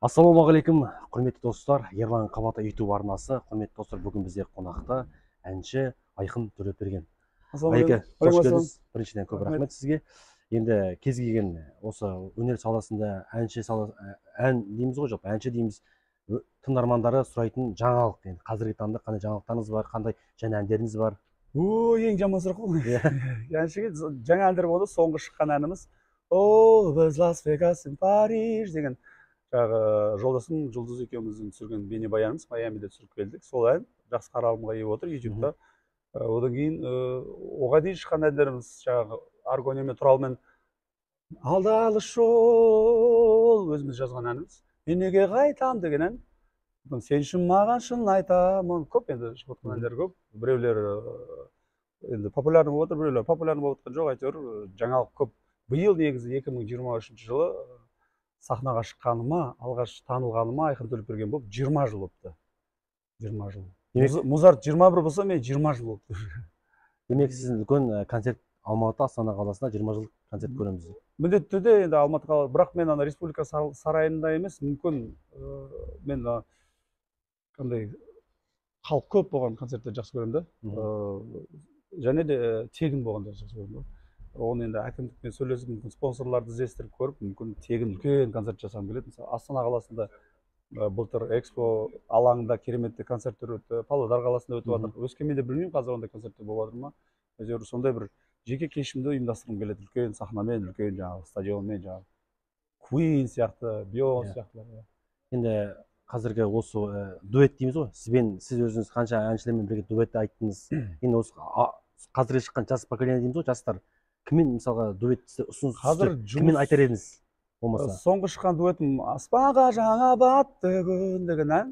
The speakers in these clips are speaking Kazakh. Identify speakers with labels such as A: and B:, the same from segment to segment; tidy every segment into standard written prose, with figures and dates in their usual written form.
A: Ассалаумағалейкум, құрметті достар. Ерлан Қабаты YouTube арнасы. Құрметті достар, бүгін бізде қонақта әнші Айқын Төлепберген. Айеке, қош келдіңіз. Біріншіден көп рахмет сізге. Енді кез келген осы өнер саласында ән дейміз ғой, жоқ, әнші дейміз. Тыңдармандары сұрайтын жаңалық. Енді қазіргі таңда қандай жаңалықтарыңыз бар, қандай жаңа әндеріңіз бар?
B: Ең жаман сұрақ қой. Әншіге жаңа әндер болды. Соңғы шыққан әніміз "All was Las Vegas in Paris" деген жолдасым Жұлдыз екеуміздің түсірген бейнебаянымыз, Майамиде түсіріп келдік. Сол ән жақсы қаралымға ие отыр YouTube'да. Одан кейін оған дейін шыққан әндеріміз Аргония мен Туралмен "Алдалыс жол" өзіміз жазған әніміз. "Мен неге қайтам" деген ән. "Сен үшін маған шын айтамын" көп енді шығып жатқан әндер көп. Біреулер енді популярны болып отыр, біреулер популярны болып жатқан жоқ, әйтеуір жаңалық көп. Биыл негізі 2023 жылы сахнаға шыққаныма, алғаш танылғаныма Айқын Төлепберген болып 20 жыл болыпты. 20 жыл. Музарт 21 болса, мен 20 жыл болыпты.
A: Демек, сіз үлкен концерт Алматы, Астана қаласында 20 жыл концерт көреміз.
B: Міндетті түрде енді Алматы қаласы, бірақ мен ана Республика сарайында емес, мүмкін мен қандай халық көп болған концертті жақсы көремін да. Және де тегін болғанда жақсы көремін. Оны енді әкімдікпен сөйлесіп, мүмкін спонсорларды іздестіріп көріп, мүмкін тегін үлкен концерт жасағым келеді. Мысалы, Астана қаласында былтыр экспо алаңында кереметті концерттер өтті, Павлодар қаласында өтіп жатыр. Өскеменде білмеймін, қазір ондай концерттер болып жатыр ма? Әйтеуір сондай бір жеке кешімді ұйымдастырғым келеді, үлкен сахнамен, үлкен жаңағы стадионмен, жаңағы Queen сияқты, Beyoncé сияқты.
A: Енді қазіргі осы дуэт дейміз ғой, сіз өзіңіз қанша әншілермен бірге дуэтті айттыңыз. Енді осы қазіргі шыққан жас поколение дейміз ғой, жастар. Кіммен мысалға дуэтті ұсыныс кіммен айтар едіңіз?
B: Соңғы шыққан дуэтім "Аспанға жаңа батты күн" деген ән.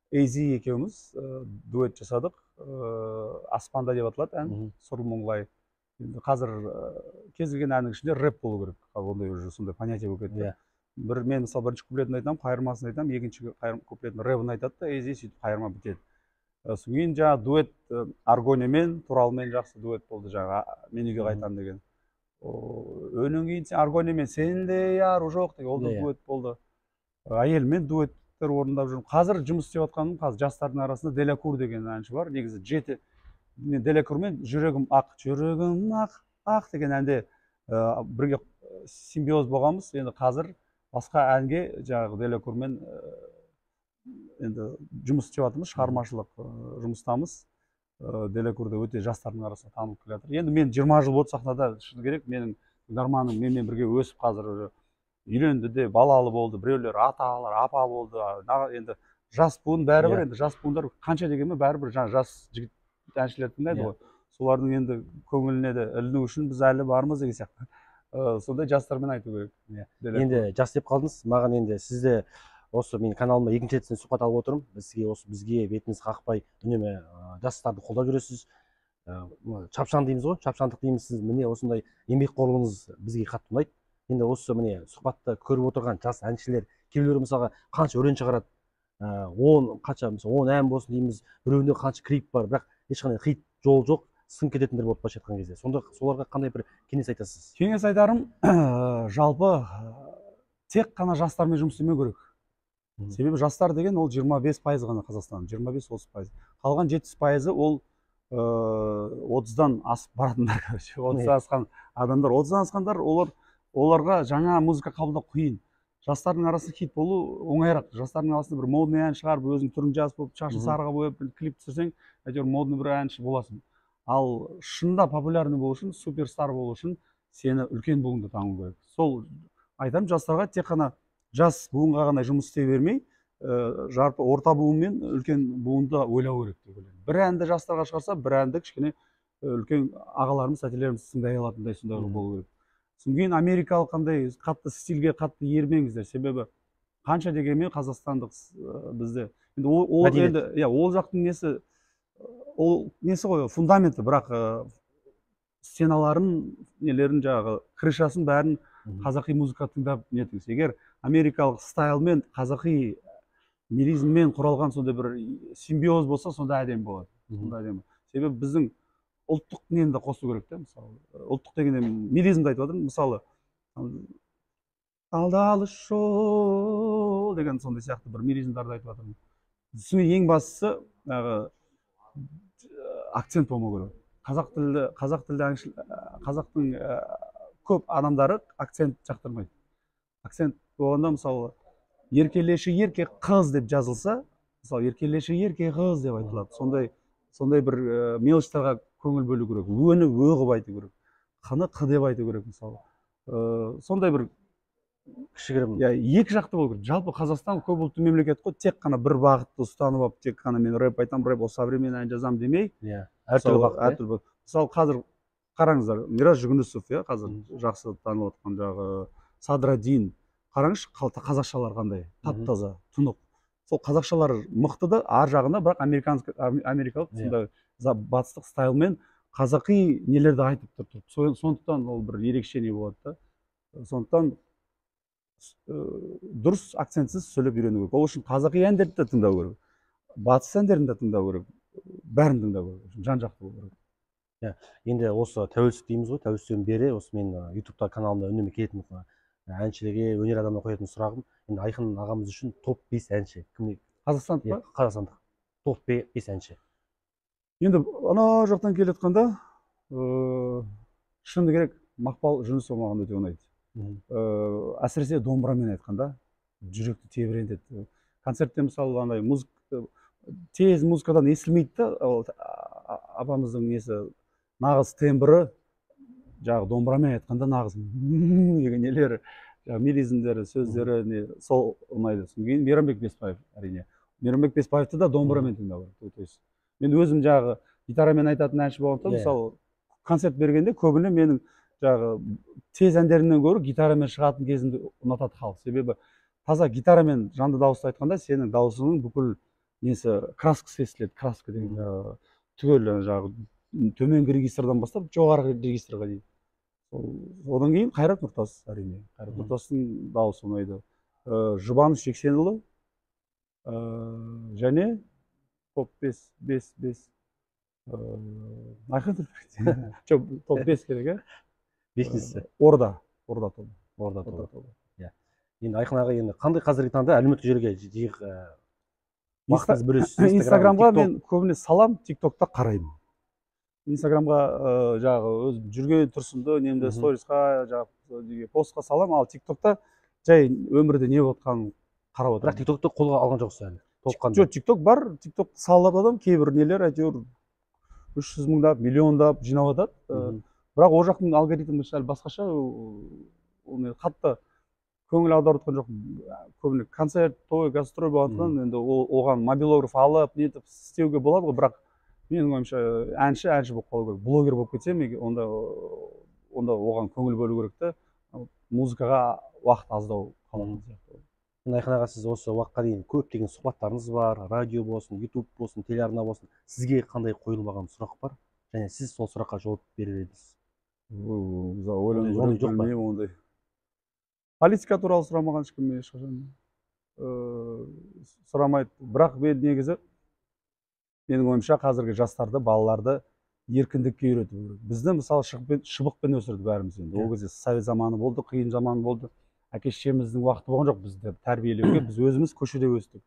B: Эйзи екеуміз дуэт жасадық. "Аспанда" деп аталады ән, сұр мұңлай. Қазір кез келген әннің ішінде рэп болу керек. Ондай уже сондай понятие болып кетті. Мен мысалы бірінші куплетін айтамын, қайырмасын айтамын, екінші куплетін рэпін айтады да, Эйзи сөйтіп қайырма бітеді. Содан кейін жаңағы дуэт Аргония мен Туралмен жақсы дуэт болды, жаңағы "Мен неге қайтам" деген. Өнен кейін Аргония мен "Сенде ару жоқ" деген ол да дуэт болды. Әйелмен дуэттер орындап жүрмін. Қазір жұмыс істеп жатқаным, қазір жастардың арасында Делякур деген әнші бар. Негізі Делякурмен "Жүрегім ақ" деген әнде бірге симбиоз болғанбыз. Енді қазір басқа әнге жаңағы Делякурмен енді жұмыс істеп жатырмыз, шығармашылық жұмыстамыз. Делякурда өте жастардың арасында танылып келе жатыр. Енді мен 20 жыл болды сахнада, шыны керек, менің тыңдарманым менімен бірге өсіп қазір үйленді де, балалы болды, біреулер аталар, апа болды. Енді жас буын бәрібір, енді жас буындар қанша дегенмен бәрібір жас жігіт әншілер тыңдайды ғой. Солардың енді көңіліне де іліну үшін біз әлі бармыз деген сияқты. Сондай жастармен айту керек.
A: Енді жас деп қалдыңыз, маған енді сізді осы менің каналыма екінші рет сұхбат алып отырмын. Бізге бетіңіз қақпай үнемі жастарды қолдап жүресіз. Шапшаң дейміз ғой, шапшаңдық дейміз. Сіз міне осындай еңбекқорлығыңыз бізге қатты ұнайды. Енді осы міне сұхбатты көріп отырған жас әншілер, кейбіреулер мысалға қанша өлең шығарады, 10 ән болсын дейміз, біреуінде қанша клип бар, бірақ ешқандай хит жол жоқ, сын кететіндер болып былайша айтқан кезде. Сонда соларға қандай бір кеңес айтасыз?
B: Кеңес айтарым, жалпы тек қана жастармен жұмыс істемеу керек. Себебі жастар деген ол 25% ғана Қазақстан, 25-30%. Қалған 70% ол 30-дан асып баратындар, 30-дан асқан адамдар. 30-дан асқандар, оларға жаңа музыка қабылдау қиын. Жастардың арасында хит болу оңайырақ. Жастардың арасында бір модный ән шығарып, өзің түрін жазып, шашын сарыға бояп, клип түсірсең, әйтеуір модный бір әнші боласың. Ал шынында популярный болу үшін, суперстар болу үшін сені үлкен буынды таңу керек. Сол айтамын, жастарға тек қана жас буынға ғана жұмыс істей бермей, жарты орта буын мен үлкен буынды ойлау керек деп ойлаймын. Бір әнді жастарға шығарса, бір әнді кішкене үлкен ағаларымыз, тәтелеріміз тыңдай алатындай сондай болу керек. Содан кейін америкалық қандай қатты стильге қатты ермеңіздер, себебі қанша дегенмен қазақстандық бізде енді ол жақтың несі, ол несі ғой, фундаменті, бірақ стеналарын, нелерін, жаңағы крышасын бәрін қазақи музыка тыңдап нетіңіз. Егер америкалық стайлмен, қазақи мелизммен құралған сондай бір симбиоз болса, сонда әдемі болады. Себебі біздің ұлттық нені де қосу керек та, мысалы. Ұлттық дегенде мелизмді айтып отырмын. Мысалы, алыс жол деген сондай сияқты бір мелизмдарды айтып жатырмын. Ең бастысы акцент болмау керек. Қазақтың көп адамдары акцент жақтырмайды. Акцент болғанда мысалы еркелеші ерке қыз деп жазылса, мысалы еркелеші ерке қыз деп айтылады. Сондай бір мелочтарға көңіл бөлу керек. Өні ө қылып айту керек. Қыны қ деп айту керек мысалы. Сондай бір
A: кішігірім
B: екі жақты болу керек. Жалпы Қазақстан көп ұлтты мемлекет қой, тек қана бір бағытты ұстанып алып, тек қана мен рэп айтамын, рэп современный ән жазамын демей.
A: Әртүрлі бағыт.
B: Мысалы қазір қараңыздар, Мирас Жүгінісов, қазір жақсы танылып жатқан жағы Садраддин. Қараңызшы, қазақшалар қандай, тап-таза, тұнық. Сол қазақшалар мықты да, ар жағында бірақ америкалық сондай батыстық стайлмен қазақи нелерді айтып тұр. Сондықтан ол бір ерекше не болады да. Сондықтан дұрыс акцентсіз сөйлеп үйрену керек. Ол үшін қазақи әндерді де тыңдау керек. Батыс әндерін де тыңдау керек. Бәрін тыңдау керек. Жан жақты болу керек.
A: Енді осы тәуелсіздік дейміз ғой, тәуелсіздіктен бері осы мен ютубта каналымда үнемі келетін әншілерге, өнер адамына қоятын сұрағым, енді Айқын ағамыз үшін топ 5 әнші.
B: Қазақстандық па?
A: Қазақстандық. Топ 5 әнші.
B: Енді ана жақтан келетқанда, шыны керек, Мақпал Жүнісова маған өте ұнайды. Әсіресе домбырамен айтқанда, жүректі тебірентеді. Концертте мысалы андай тез музыкадан естілмейді да, апамыздың несі нағыз тембрі, жағы домбырамен айтқанда нағыз деген нелері, мелизмдері, сөздері сол ұнайды. Кейін Мейрамбек Беспаев, әрине. Мейрамбек Беспаевты да домбырамен тыңдау керек. Мен өзім жағы гитарамен айтатын әнші болғандықтан, мысалы концерт бергенде көбіне менің жағы тез әндерімнен гөрі гитарамен шығатын кезімді ұнатады халық. Себебі таза гитарамен жанды дауысты айтқанда сенің дауысыңның бүкіл несі краскасы естіледі. Краска деген түгел жағы төменгі регистрдан бастап жоғарғы регистрға дейін. Одан кейін Қайрат Нұртас, әрине. Қайрат Нұртастың дауысы ұнайды. Жұбаныш Жексенұлы және топ 5 Айқын топ 5 керек,
A: бесіншісі
B: Орда тобы.
A: Енді Айқын аға, енді қандай қазіргі таңда әлеуметтік желіге жиі уақытыңызды бөлесіз?
B: Инстаграмға мен көбіне салам, тиктокта қараймын. Инстаграмға жағы өзім жүрген тұрсымды немді сторисқа, жағы постқа салам, ал тиктокта жай өмірде не отқанын қарап отырмын.
A: Бірақ тиктокты қолға алған жоқсыз әлі?
B: Жоқ, тикток бар, тикток салып адам, кейбір нелер әйтеуір 300 мыңдап, миллиондап жинап атады. Бірақ ол жақтың алгоритмі әлі басқаша, оны қатты көңіл аударып жатқан жоқ. Көбіне концерт, той, гастроль болғандықтан, енді оған мобилограф алып, нетіп істеуге болады ғой, бірақ менің ойымша әнші болып қалу керек. Блогер болып кетсем, онда оған көңіл бөлу керек та, музыкаға уақыт аздау қалатын сияқты.
A: Айқын аға, сіз осы уақытқа дейін көптеген сұхбаттарыңыз бар, радио болсын, ютуб болсын, телеарна болсын. Сізге қандай қойылмаған сұрақ бар, және сіз сол сұраққа жауап берер едіңіз?
B: Ойланып білмеймін ондай. Политика туралы сұрамаған ешкім ешқашан сұрамайды. Бірақ мен негізі менің ойымша қазіргі жастарды, балаларды еркіндікке үйрету керек. Бізді мысалы шыбықпен өсірді бәріміз енді. Ол кезде совет заманы болды, қиын заман болды. Әке-шешеміздің уақыты болған жоқ бізді тәрбиелеуге, біз өзіміз көшеде өстік.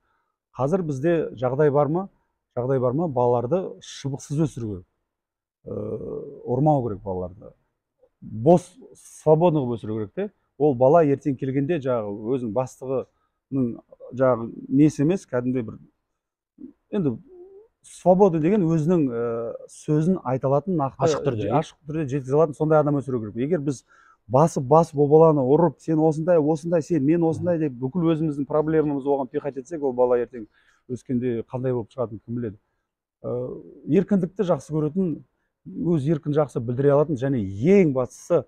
B: Қазір бізде жағдай бар ма, балаларды шыбықсыз өсіру керек. Ұрмау керек балаларды. Бос, свободны қылып өсіру керек те. Ол бала ертең келгенде жағы өзінің бастығының жағы несі емес, кәдімгідей бір енді свобода деген өзінің сөзін айта алатын,
A: ашық
B: түрде жеткізе алатын сондай адам өсіру керек. Егер біз басып ол баланы ұрып, сен осындай, сен мен осындай деп бүкіл өзіміздің проблемамызды оған пихать етсек, ол бала ертең өскенде қандай болып шығатынын кім біледі. Еркіндікті жақсы көретін, өз еркін жақсы білдіре алатын және ең бастысы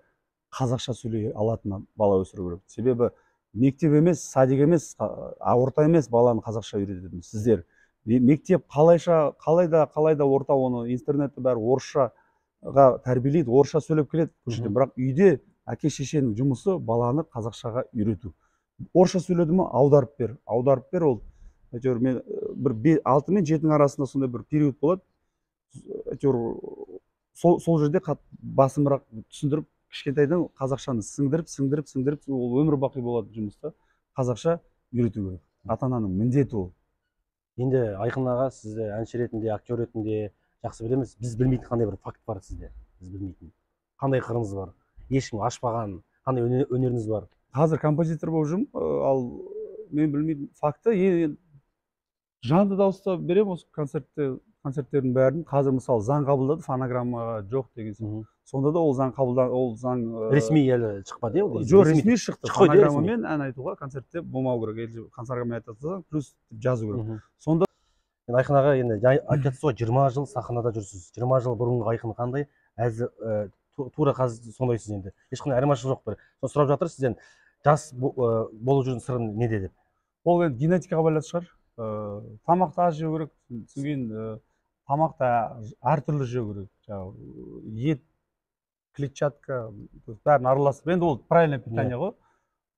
B: қазақша сөйлей алатын бала өсіру керек. Себебі мектеп емес, садик емес, орта емес баланы қазақша үйрететін сіздер. Мектеп қалайда орта, оны интернетті бәрі орысшаға тәрбиелейді, орысша сөйлеп келеді. Бірақ үйде әке-шешенің жұмысы баланы қазақшаға үйрету. Орысша сөйледі ме, аударып бер, ол әйтеуір мен бір 6 мен 7-ның арасында сондай бір период болады. Әйтеуір сол жерде басымырақ түсіндіріп кішкентайдан қазақшаны сіңдіріп ол өмір бақи болады жұмыста қазақша үйрету керек. Ата ананың міндеті ол.
A: Енді Айқын аға, сізді әнші ретінде, актер ретінде жақсы білеміз. Біз білмейтін қандай бір факт бар сізде? Біз білмейтін. Қандай қырыңыз бар? Ешкім ашпаған, қандай өнеріңіз бар?
B: Қазір композитор болып жүрмін, ал мен білмейтін факты жанды дауыста беремін осы концерттердің бәрін. Қазір мысалы заң қабылдады, фонограммаға жоқ деген сияқты. Сонда да ол заң
A: Ресми әлі шықпады иә?
B: Жоқ, ресми шықты. Фонограммамен ән айтуға концертте болмау керек. Фонограмма айтасың, плюс жазу керек. Сонда
A: Айқын аға, енді айтып жатсыз ғой, 20 жыл сахнада жүрсіз. 20 жыл бұрынғы Айқын қандай? Тура қазір сондайсыз енді. Ешқандай айырмашылық жоқ бір. Соны сұрап жатыр сізден, жас болып жүрген сырын неде деп?
B: Ол енді генетикаға байланысты шығар. Тамақты аз жеу керек, содан тамақты әртүрлі жеу керек. Жаңағы ет, клетчатка, бәрін араластырып. Енді ол правильное питание ғой.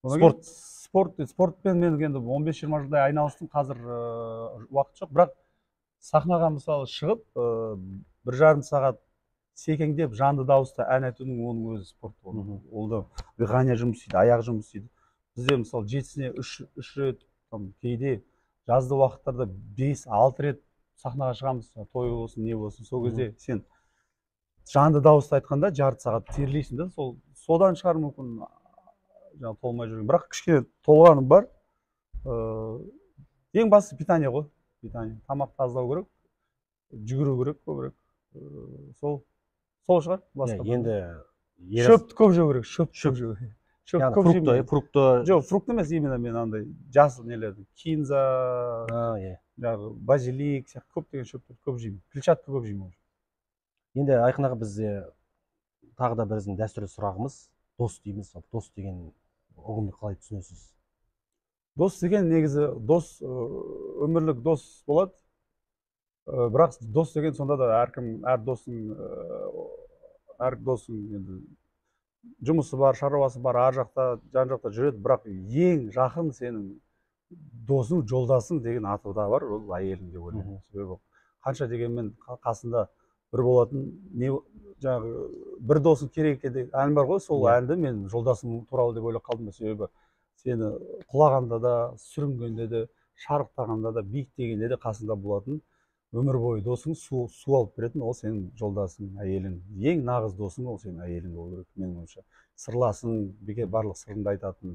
B: Спортпен мен енді 15-20 жылдай айналыстым, қазір уақыт жоқ. Бірақ сахнаға мысалы шығып, 1,5 сағат секеңдеп жанды дауыста ән айтудың оның өзі спорт болды. Ол да дыхание жұмыс істейді, аяқ жұмыс істейді. Бізде мысалы 7-сіне 3 рет, кейде жазды уақыттарда 5-6 рет сахнаға шығамыз, той болсын, не болсын. Сол кезде сен жанды дауыста айтқанда жарты сағат терлейсің да, содан шығар мүмкін жаңа толмай жүрген. Бірақ кішкене толғаным бар. Ең бастысы питание ғой. Тамақты аздау керек, жүгіру керек көбірек. Сол шығар.
A: Енді
B: шөпті көп жеу керек, шөп жеу керек.
A: Фрукты.
B: Жоқ, фрукты емес, именно мен андай жасыл нелерді. Кинза, базилик, көптеген шөптерді көп жеймін. Клетчатка көп жеймін.
A: Енді Айқын аға, бізде тағы да біздің дәстүрлі сұрағымыз, дос дейміз. Дос деген ұғымды қалай түсінесіз?
B: Дос деген негізі өмірлік дос болады. Бірақ дос деген сонда да әр досың енді жұмысы бар, шаруасы бар, ар жақта, жан жақта жүреді. Бірақ ең жақын сенің досың, жолдасың деген аты да бар, ол әйелің деп ойлаймын. Себебі қанша дегенмен қасында бір болатын, жаңағы бір досың керек екен деген ән бар ғой, сол әнді мен жолдасым туралы деп ойлап қалдым. Себебі сені құлағанда да, сүрінгенде де, шарықтағанда да, биіктегенде де қасында болатын өмір бойы досың, су алып беретін, ол сенің жолдасың, әйелің. Ең нағыз досың ол сенің әйелің болу керек, менің ойымша. Сырласың, барлық сырыңды айтатын.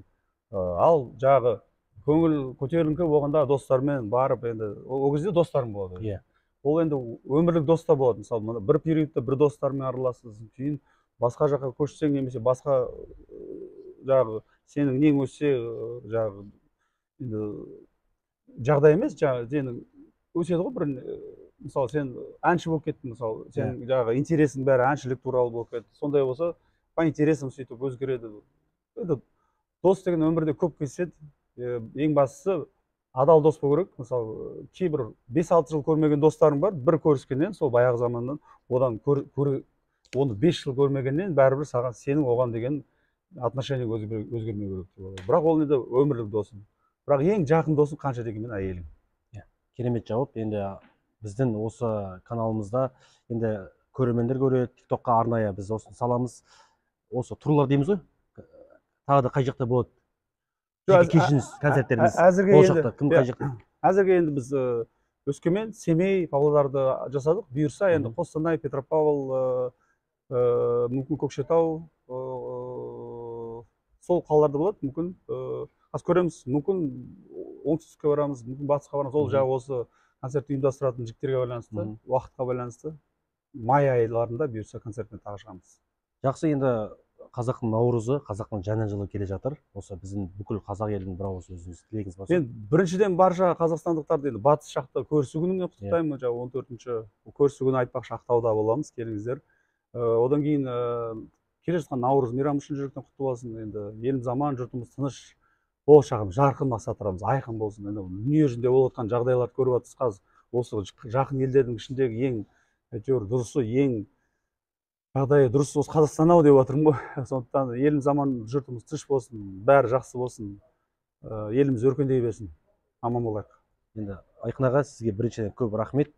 B: Ал жағы көңіл көтеріңкі болғанда достармен барып, енді ол кезде достарың болады. Ол енді өмірлік дос та болады. Мысалы, бір периодта бір достармен араласасың, кейін басқа жаққа көшсең, немесе басқа жағы сенің нең өссе, жағы жағдай емес, сенің өседі ғой бір, мысалы сен әнші болып кеттің, мысалы сен жағы интересің бәрі әншілік туралы болып кетті. Сондай болса, по интересам сөйтіп өзгереді. Дос деген өмірде көп кездеседі. Ең бастысы адал дос болу керек. Мысалы кейбір 5-6 жыл көрмеген достарың бар, бір көріскеннен, сол баяғы заманнан, оны 5 жыл көрмегеннен бәрібір сенің оған деген отношение өзгермеу керек деп ойлаймын. Бірақ ол енді өмірлік досың. Бірақ ең жақын досың қанша дегенмен әйелің.
A: Керемет жауап. Енді біздің осы каналымызда енді көрермендер көреді, TikTokқа арнайы біз осыны саламыз. Осы турлар дейміз ғой. Тағы да қай жақта болады? Кешіңіз, концерттеріңіз.
B: Әзірге енді біз Өскемен, Семей, Павлодарды жасадық. Бұйырса енді Қостанай, Петропавл, мүмкін Көкшетау, сол қалаларда болады. Мүмкін аз көреміз, мүмкін оңтүстікке барамыз, мүмкін батысқа барамыз. Ол жағы осы концерт ұйымдастыратын жігіттерге байланысты, уақытқа байланысты. Май айларында бұйырса концертіне тағы шығамыз.
A: Жақсы, енді қазақтың наурызы, қазақтың жаңа жылы келе жатыр. Осы біздің бүкіл қазақ елінің бір ауыз сөзіңіз, тілегіңіз бар.
B: Мен біріншіден барша қазақстандықтарды енді батыс жақта көрісу күнімен құттықтаймын. 14-ші көрісу күні айтпақшы Ақтауда боламыз, келіңіздер. Одан кейін келе жатқан наурыз мейрамы үшін жүректен құтты болсын. Енді еліміз аман, жұртымыз тыныш, болашағымыз жарқын мақсаттарымыз айқын болсын. Енді дүние жүзінде болып жатқан жағдайларды көріп жатырсыз. Қазір осы жақын елдердің ішіндегі ең дұрысы, ең жағдайы дұрыс осы Қазақстан ау деп жатырмын ғой. Сондықтан еліміз аман, жұртымыз тыныш болсын, бәрі жақсы болсын, еліміз өркендей берсін, аман болайық.
A: Енді Айқын аға, сізге біріншіден көп рахмет.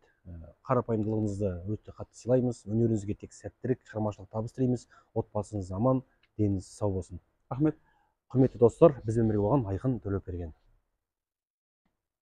A: Қарапайымдылығыңызды өте қатты сыйлаймыз. Өнеріңізге тек сәттілік, шығармашылық табыс тілейміз. Отбасыңыз аман, деніңіз сау болсын.
B: Рахмет.
A: Құрметті достар, бізбен бірге болған Айқын Төлепберген.